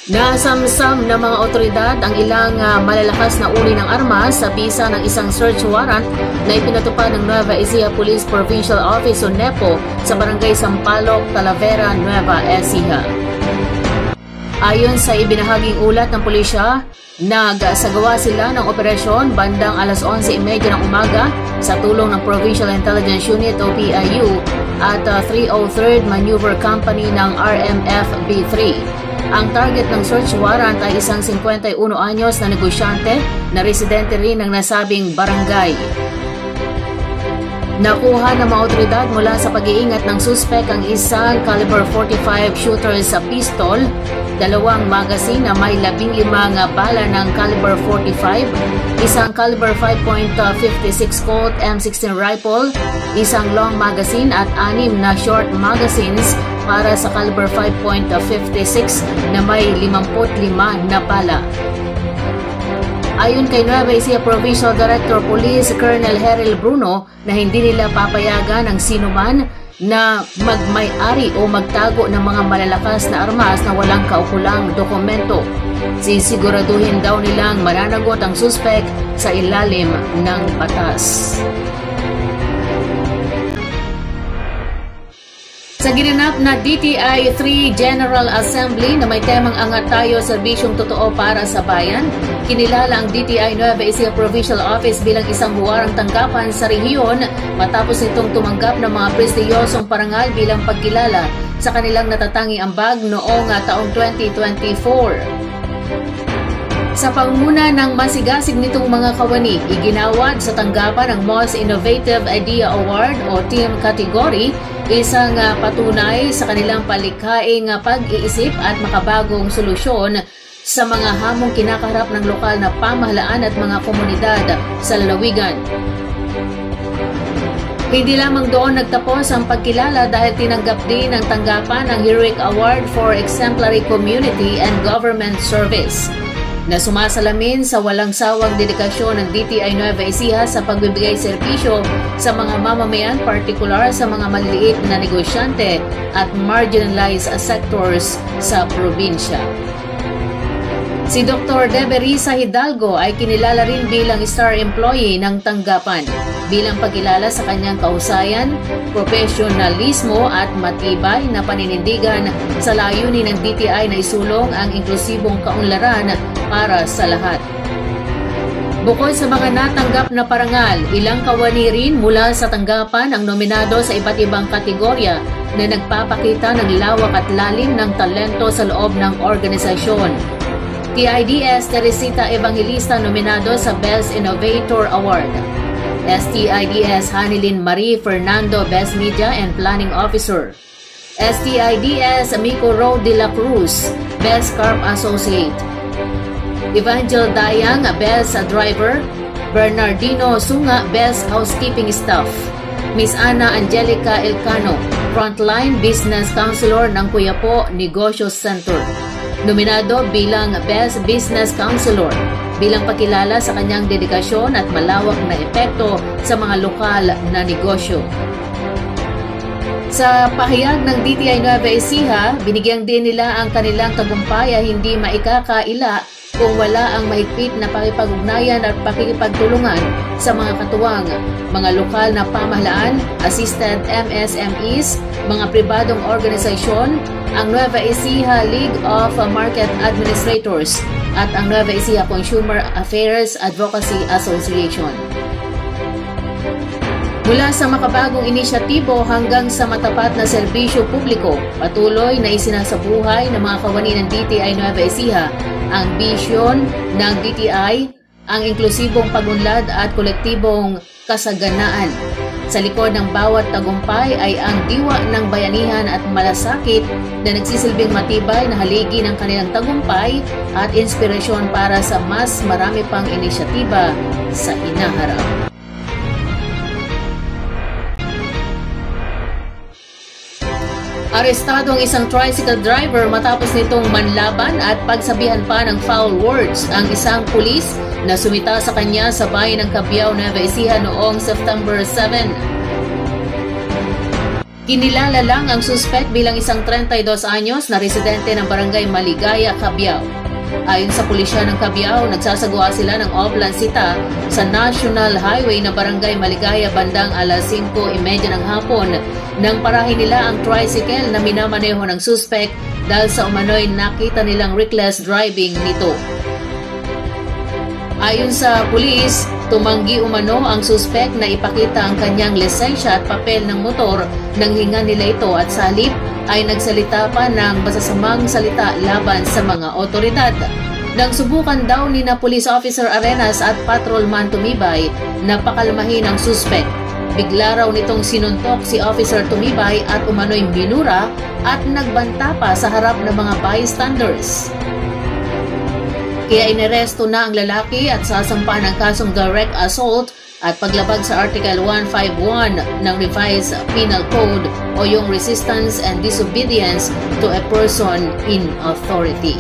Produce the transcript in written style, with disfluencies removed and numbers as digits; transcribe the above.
Nasamsam ng mga otoridad ang ilang malalakas na uri ng armas sa bisa ng isang search warrant na ipinatupad ng Nueva Ecija Police Provincial Office o NEPO sa Barangay Sampaloc, Talavera, Nueva Ecija. Ayon sa ibinahaging ulat ng pulisya, nagsagawa sila ng operasyon bandang alas 11:30 ng umaga sa tulong ng Provincial Intelligence Unit o PIU at 303rd Maneuver Company ng RMF-B3. Ang target ng search warrant ay isang 51 anyos na negosyante na residente rin ng nasabing barangay. Nakuha ng mga otoridad mula sa pag-iingat ng suspek ang isang caliber 45 shooter sa pistol, 2 magazine na may 15 bala ng caliber 45, isang caliber 5.56 Colt M16 rifle, isang long magazine at 6 na short magazines para sa caliber 5.56 na may 55 na bala. Ayon kay Nueva Ecija Provincial Director Police Colonel Heril Bruno na hindi nila papayagan ang sinuman na magmay-ari o magtago ng mga malalakas na armas na walang kaukulang dokumento. Sisiguraduhin daw nilang mananagot ang suspek sa ilalim ng batas. Sa ginanap na DTI 3 General Assembly na may temang Angat Tayo, Serbisyong Totoo para sa Bayan, kinilala ang DTI Nueva Ecija Provincial Office bilang isang huwarang tanggapan sa rehiyon matapos nitong tumanggap ng mga prestiyosong parangal bilang pagkilala sa kanilang natatanging ambag noong taong 2024. Sa pangunguna ng masigasig nitong mga kawani, iginawad sa tanggapan ng Most Innovative Idea Award o Team Category, isang patunay sa kanilang palikhaing pag-iisip at makabagong solusyon sa mga hamong kinakaharap ng lokal na pamahalaan at mga komunidad sa lalawigan. Hindi lamang doon nagtapos ang pagkilala dahil tinanggap din ang tanggapan ng Heroic Award for Exemplary Community and Government Service, na sumasalamin sa walang sawang dedikasyon ng DTI Nueva Ecija sa pagbibigay serbisyo sa mga mamamayan, partikular sa mga maliliit na negosyante at marginalized sectors sa probinsya. Si Dr. Deberisa Hidalgo ay kinilala rin bilang star employee ng tanggapan bilang pagkilala sa kanyang kahusayan, profesionalismo at matibay na paninindigan sa layunin ng DTI na isulong ang inklusibong kaunlaran para sa lahat. Bukod sa mga natanggap na parangal, ilang kawani rin mula sa tanggapan ang nominado sa iba't ibang kategorya na nagpapakita ng lawak at lalim ng talento sa loob ng organisasyon. TIDS Teresita Evangelista nominado sa Best Innovator Award. STIDS Hanilin Marie Fernando Best Media and Planning Officer. STIDS Amico Ro de la Cruz Best Carp Associate. Evangel Dayang Best Driver. Bernardino Sunga Best Housekeeping Staff. Miss Ana Angelica Elcano Frontline Business Counselor ng Cuyapo Negosyo Center, nominado bilang Best Business Counselor bilang pakilala sa kanyang dedikasyon at malawak na epekto sa mga lokal na negosyo. Sa pahayag ng DTI Nueva Ecija, binigyan din nila ang kanilang tagumpay ay hindi maikakaila kung wala ang mahigpit na pakipag-ugnayan at pakikipagtulungan sa mga katuwang, mga lokal na pamahalaan, assisted MSMEs, mga pribadong organisasyon, ang Nueva Ecija League of Market Administrators at ang Nueva Ecija Consumer Affairs Advocacy Association. Mula sa makabagong inisyatibo hanggang sa matapat na serbisyo publiko, patuloy na isinasabuhay ng mga kawani ng DTI Nueva Ecija ang bisyon ng DTI, ang inklusibong pagunlad at kolektibong kasaganaan. Sa likod ng bawat tagumpay ay ang diwa ng bayanihan at malasakit na nagsisilbing matibay na haligi ng kanilang tagumpay at inspirasyon para sa mas marami pang inisyatiba sa hinaharap. Arestado ang isang tricycle driver matapos nitong manlaban at pagsabihan pa ng foul words ang isang pulis na sumita sa kanya sa bayan ng Cabiao, Nueva Ecija noong September 7. Kinilala lang ang suspect bilang isang 32 anyos na residente ng barangay Maligaya, Cabiao. Ayon sa pulisya ng Cabiao, nagsasagawa sila ng off-lansita sa National Highway na barangay Maligaya bandang alas 5:30 ng hapon nang parahin nila ang tricycle na minamaneho ng suspect dahil sa umano'y nakita nilang reckless driving nito. Ayon sa pulis, tumanggi umano ang suspect na ipakita ang kanyang lisensya at papel ng motor nang hingan nila ito at sa halip ay nagsalita pa ng masasamang salita laban sa mga otoridad. Nang subukan daw ni na Police Officer Arenas at Patrolman Tumibay na pakalmahin ang suspect, bigla raw nitong sinuntok si Officer Tumibay at umano'y binura at nagbanta pa sa harap ng mga bystanders. Kaya inaresto na ang lalaki at sasampahan ng kasong direct assault at paglabag sa Article 151 ng Revised Penal Code o yung resistance and disobedience to a person in authority.